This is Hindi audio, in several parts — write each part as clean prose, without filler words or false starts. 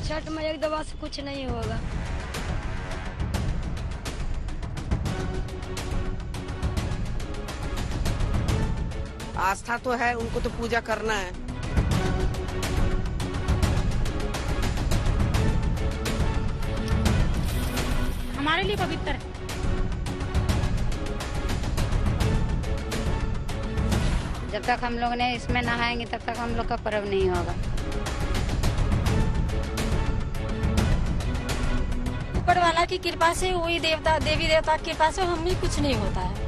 छठ में एक दवा से कुछ नहीं होगा। आस्था तो है, उनको तो पूजा करना है। हमारे लिए पवित्र है। जब तक हम लोग ने इसमें नहाएंगे तब तक हम लोग का पर्व नहीं होगा। ऊपर वाला की कृपा से, वही देवता देवी देवता की कृपा से हमें कुछ नहीं होता है।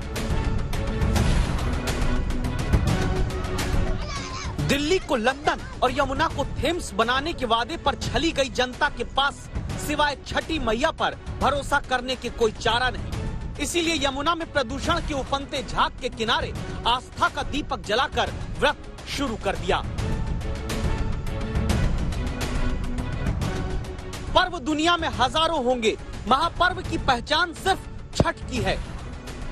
दिल्ली को लंदन और यमुना को थेम्स बनाने के वादे पर छली गई जनता के पास सिवाय छठी मैया पर भरोसा करने के कोई चारा नहीं। इसीलिए यमुना में प्रदूषण के उफनते झाग के किनारे आस्था का दीपक जलाकर व्रत शुरू कर दिया। पर्व दुनिया में हजारों होंगे, महापर्व की पहचान सिर्फ छठ की है।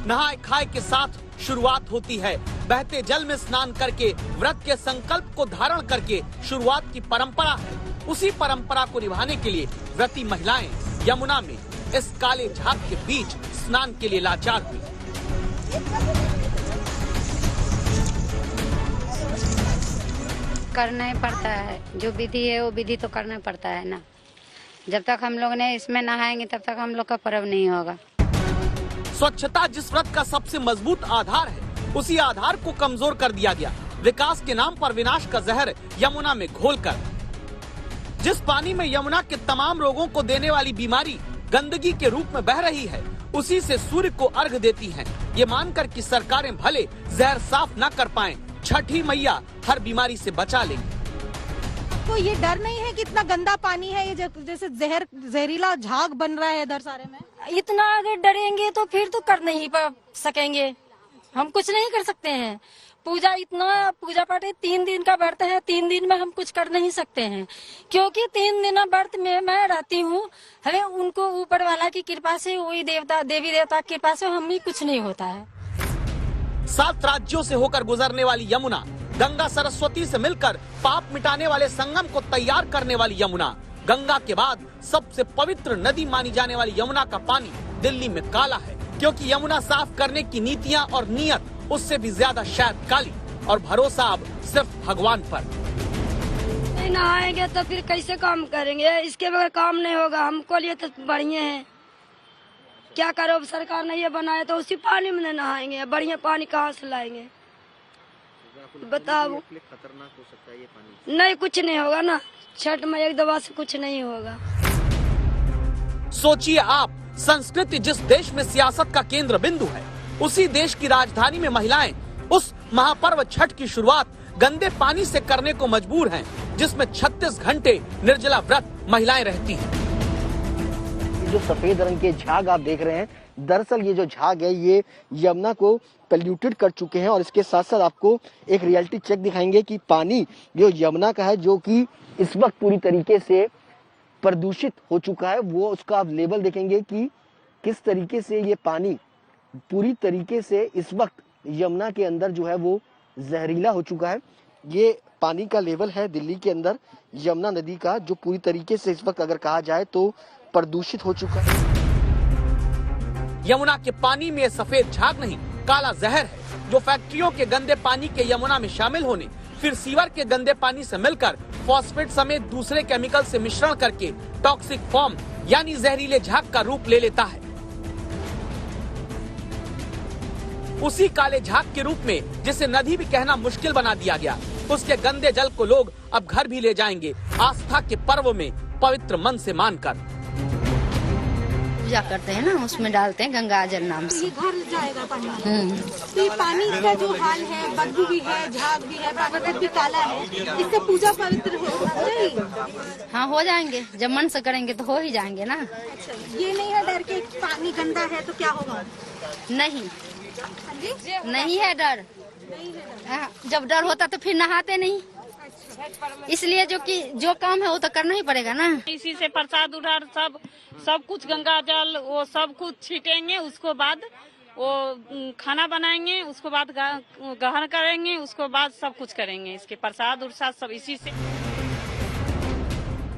नहाए खाए के साथ शुरुआत होती है। बहते जल में स्नान करके व्रत के संकल्प को धारण करके शुरुआत की परंपरा है। उसी परंपरा को निभाने के लिए व्रती महिलाएं यमुना में इस काले झाग के बीच स्नान के लिए लाचार हुई। करना ही पड़ता है, जो विधि है वो विधि तो करना पड़ता है ना। जब तक हम लोग ने इसमें नहाएंगे तब तक हम लोग का पर्व नहीं होगा। स्वच्छता जिस व्रत का सबसे मजबूत आधार है, उसी आधार को कमजोर कर दिया गया। विकास के नाम पर विनाश का जहर यमुना में घोलकर जिस पानी में यमुना के तमाम रोगों को देने वाली बीमारी गंदगी के रूप में बह रही है, उसी से सूर्य को अर्घ देती हैं। ये मानकर कि सरकारें भले जहर साफ न कर पाएं, छठी मैया हर बीमारी से बचा लेंगी। आपको ये डर नहीं है कि इतना गंदा पानी है, ये जैसे जहरीला झाग बन रहा है इधर सारे में? इतना अगर डरेंगे तो फिर तो कर नहीं सकेंगे, हम कुछ नहीं कर सकते हैं। पूजा पाठ 3 दिन का व्रत है, 3 दिन में हम कुछ कर नहीं सकते हैं, क्योंकि 3 दिन व्रत में मैं रहती हूँ। हमें उनको ऊपर वाला की कृपा से, वही देवी देवता की कृपा से हमें कुछ नहीं होता है। 7 राज्यों से होकर गुजरने वाली यमुना, गंगा सरस्वती से मिलकर पाप मिटाने वाले संगम को तैयार करने वाली यमुना, गंगा के बाद सबसे पवित्र नदी मानी जाने वाली यमुना का पानी दिल्ली में काला है, क्योंकि यमुना साफ करने की नीतियां और नियत उससे भी ज्यादा शायद काली, और भरोसा अब सिर्फ भगवान पर। नहीं नहाएंगे तो फिर कैसे काम करेंगे? इसके बगैर काम नहीं होगा। हमको लिए तो बढ़िया है, क्या करो, सरकार ने ये बनाया तो उसी पानी में नहाएंगे। बढ़िया पानी कहाँ से लाएंगे बताओ? खतरनाक हो सकता है ये पानी? नहीं, कुछ नहीं होगा ना। छठ में एक दवा से कुछ नहीं होगा। सोचिए आप, संस्कृति जिस देश में सियासत का केंद्र बिंदु है, उसी देश की राजधानी में महिलाएं उस महापर्व छठ की शुरुआत गंदे पानी से करने को मजबूर हैं, जिसमें 36 घंटे निर्जला व्रत महिलाएं रहती हैं। जो सफेद रंग के झाग आप देख रहे हैं, दरअसल ये जो झाग है ये यमुना को पोल्यूटेड कर चुके हैं। और इसके साथ साथ आपको एक रियलिटी चेक दिखाएंगे कि पानी जो यमुना का है, जो कि इस वक्त पूरी तरीके से प्रदूषित हो चुका है, वो उसका आप लेवल देखेंगे कि किस तरीके से ये पानी पूरी तरीके से इस वक्त यमुना के अंदर जो है वो जहरीला हो चुका है। ये पानी का लेवल है दिल्ली के अंदर यमुना नदी का, जो पूरी तरीके से इस वक्त अगर कहा जाए तो प्रदूषित हो चुका है। यमुना के पानी में सफेद झाग नहीं, काला जहर है, जो फैक्ट्रियों के गंदे पानी के यमुना में शामिल होने, फिर सीवर के गंदे पानी से मिलकर फॉस्फेट समेत दूसरे केमिकल से मिश्रण करके टॉक्सिक फॉर्म यानी जहरीले झाग का रूप ले लेता है। उसी काले झाग के रूप में जिसे नदी भी कहना मुश्किल बना दिया गया, उसके गंदे जल को लोग अब घर भी ले जाएंगे, आस्था के पर्व में पवित्र मन से मानकर। पूजा करते हैं ना, उसमें डालते हैं गंगा जल नाम से। ये घर जाएगा पानी। तो ये पानी का जो हाल है, बदबू भी है, झाग भी है, प्राकृतिक भी काला है, इससे पूजा पवित्र हो जाएगी? हाँ, हो जाएंगे। जब मन से करेंगे तो हो ही जाएंगे ना। अच्छा, ये नहीं है डर के पानी गंदा है तो क्या होगा? नहीं, नहीं है डर। जब डर होता तो फिर नहाते नहीं। इसलिए जो काम है वो तो करना ही पड़ेगा ना। इसी से प्रसाद उठार सब कुछ गंगा जल वो सब कुछ छीटेंगे, उसको बाद वो खाना बनाएंगे, उसको बाद ग्रहण करेंगे, उसको बाद सब कुछ करेंगे। इसके प्रसाद उरसाद सब इसी से।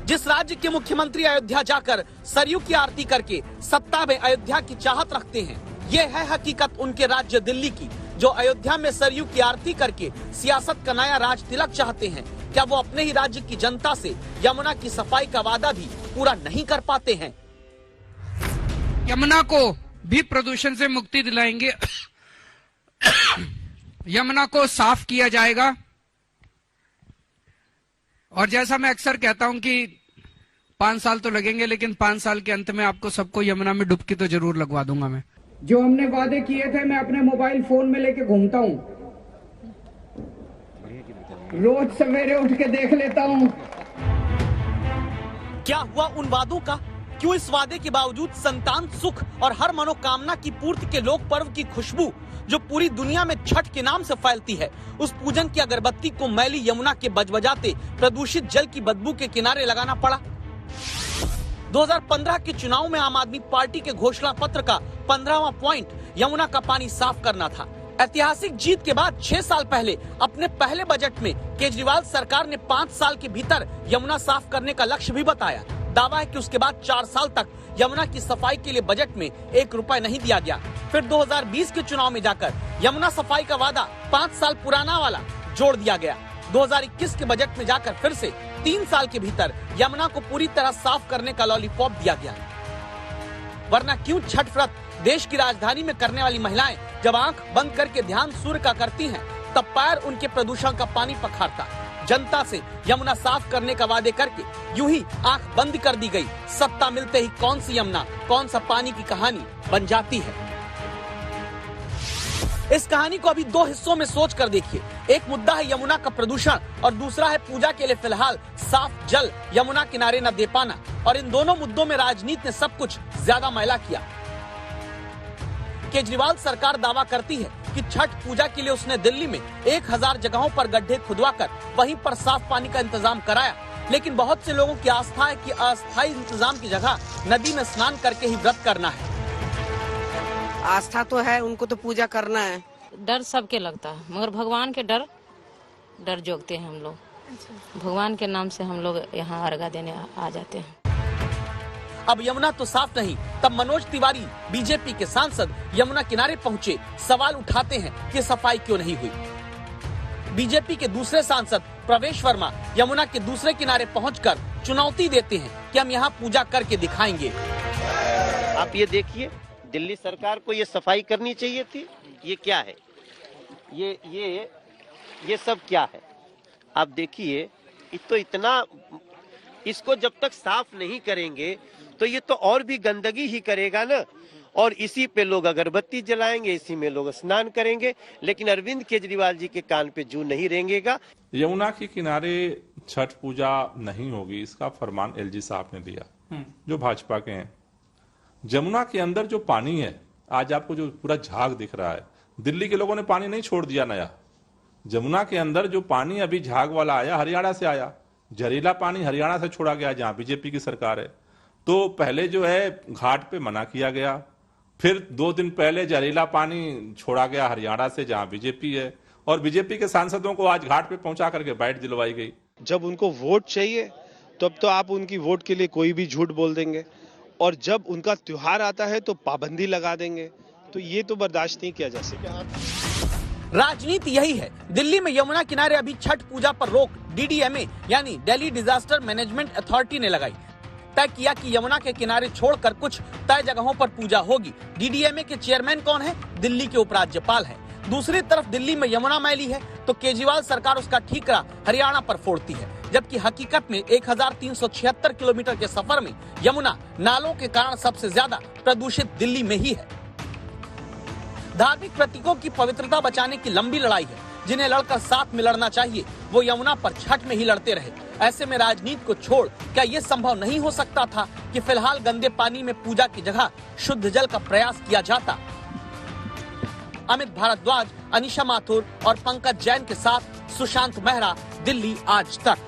जिस राज्य के मुख्यमंत्री अयोध्या जाकर सरयू की आरती करके सत्ता में अयोध्या की चाहत रखते हैं, ये है हकीकत उनके राज्य दिल्ली की, जो अयोध्या में सरयू की आरती करके सियासत का नया राज तिलक चाहते हैं। क्या वो अपने ही राज्य की जनता से यमुना की सफाई का वादा भी पूरा नहीं कर पाते हैं? यमुना को भी प्रदूषण से मुक्ति दिलाएंगे। यमुना को साफ किया जाएगा। और जैसा मैं अक्सर कहता हूं कि 5 साल तो लगेंगे, लेकिन 5 साल के अंत में आपको सबको यमुना में डुबकी तो जरूर लगवा दूंगा मैं। जो हमने वादे किए थे मैं अपने मोबाइल फोन में लेके घूमता हूं, रोज सवेरे उठ के देख लेता हूं। क्या हुआ उन वादों का? क्यों इस वादे के बावजूद संतान सुख और हर मनोकामना की पूर्ति के लोक पर्व की खुशबू जो पूरी दुनिया में छठ के नाम से फैलती है, उस पूजन की अगरबत्ती को मैली यमुना के बजबजाते प्रदूषित जल की बदबू के किनारे लगाना पड़ा? 2015 के चुनाव में आम आदमी पार्टी के घोषणा पत्र का 15वां पॉइंट यमुना का पानी साफ करना था। ऐतिहासिक जीत के बाद 6 साल पहले अपने पहले बजट में केजरीवाल सरकार ने 5 साल के भीतर यमुना साफ करने का लक्ष्य भी बताया। दावा है कि उसके बाद 4 साल तक यमुना की सफाई के लिए बजट में 1 रुपए नहीं दिया गया। फिर 2020 के चुनाव में जाकर यमुना सफाई का वादा 5 साल पुराना वाला जोड़ दिया गया। 2021 के बजट में जाकर फिर से 3 साल के भीतर यमुना को पूरी तरह साफ करने का लॉलीपॉप दिया गया। वरना क्यों छठ व्रत देश की राजधानी में करने वाली महिलाएं जब आंख बंद करके ध्यान सूर्य का करती हैं, तब पैर उनके प्रदूषण का पानी पखारता। जनता से यमुना साफ करने का वादे करके यूं ही आंख बंद कर दी गई। सत्ता मिलते ही कौन सी यमुना, कौन सा पानी की कहानी बन जाती है। इस कहानी को अभी 2 हिस्सों में सोच कर देखिए। एक मुद्दा है यमुना का प्रदूषण और दूसरा है पूजा के लिए फिलहाल साफ जल यमुना किनारे न दे पाना। और इन दोनों मुद्दों में राजनीति ने सब कुछ ज्यादा मैला किया। केजरीवाल सरकार दावा करती है कि छठ पूजा के लिए उसने दिल्ली में 1000 जगहों पर गड्ढे खुदवाकर वहीं पर साफ पानी का इंतजाम कराया, लेकिन बहुत से लोगों की आस्था है कि अस्थायी इंतजाम की जगह नदी में स्नान करके ही व्रत करना है। आस्था तो है, उनको तो पूजा करना है। डर सबके लगता है, मगर भगवान के डर जोगते हैं हम लोग। भगवान के नाम से हम लोग यहाँ अर्घा देने आ जाते हैं। अब यमुना तो साफ नहीं, तब मनोज तिवारी बीजेपी के सांसद यमुना किनारे पहुंचे, सवाल उठाते हैं कि सफाई क्यों नहीं हुई। बीजेपी के दूसरे सांसद प्रवेश वर्मा यमुना के दूसरे किनारे पहुंचकर चुनौती देते हैं कि हम यहाँ पूजा करके दिखाएंगे। आप ये देखिए, दिल्ली सरकार को ये सफाई करनी चाहिए थी। ये क्या है? ये सब क्या है? आप देखिए, तो इतना इसको जब तक साफ नहीं करेंगे तो ये तो और भी गंदगी ही करेगा ना। और इसी पे लोग अगरबत्ती जलाएंगे, इसी में लोग स्नान करेंगे, लेकिन अरविंद केजरीवाल जी के कान पे जू नहीं रेंगेगा। यमुना के किनारे छठ पूजा नहीं होगी, इसका फरमान एलजी साहब ने दिया, जो भाजपा के हैं। यमुना के अंदर जो पानी है, आज आपको जो पूरा झाग दिख रहा है, दिल्ली के लोगों ने पानी नहीं छोड़ दिया नया। यमुना के अंदर जो पानी अभी झाग वाला आया, हरियाणा से आया। जहरीला पानी हरियाणा से छोड़ा गया, जहां बीजेपी की सरकार है। तो पहले जो है घाट पे मना किया गया, फिर 2 दिन पहले जहरीला पानी छोड़ा गया हरियाणा से, जहां बीजेपी है। और बीजेपी के सांसदों को आज घाट पे पहुंचा करके बाइट दिलवाई गई। जब उनको वोट चाहिए तब तो आप उनकी वोट के लिए कोई भी झूठ बोल देंगे, और जब उनका त्योहार आता है तो पाबंदी लगा देंगे। तो ये तो बर्दाश्त नहीं किया जा सकता। राजनीति यही है। दिल्ली में यमुना किनारे अभी छठ पूजा पर रोक DDMA यानी दिल्ली डिजास्टर मैनेजमेंट अथॉरिटी ने लगाई। तय किया कि यमुना के किनारे छोड़कर कुछ तय जगहों पर पूजा होगी। DDMA के चेयरमैन कौन है? दिल्ली के उपराज्यपाल है। दूसरी तरफ दिल्ली में यमुना मैली है तो केजरीवाल सरकार उसका ठीकरा हरियाणा पर फोड़ती है, जबकि हकीकत में 1376 किलोमीटर के सफर में यमुना नालों के कारण सबसे ज्यादा प्रदूषित दिल्ली में ही है। धार्मिक प्रतीकों की पवित्रता बचाने की लंबी लड़ाई है। जिन्हें लड़कर साथ में लड़ना चाहिए वो यमुना पर छठ में ही लड़ते रहे। ऐसे में राजनीति को छोड़ क्या ये संभव नहीं हो सकता था कि फिलहाल गंदे पानी में पूजा की जगह शुद्ध जल का प्रयास किया जाता? अमित भारद्वाज, अनिशा माथुर और पंकज जैन के साथ सुशांत मेहरा, दिल्ली आज तक।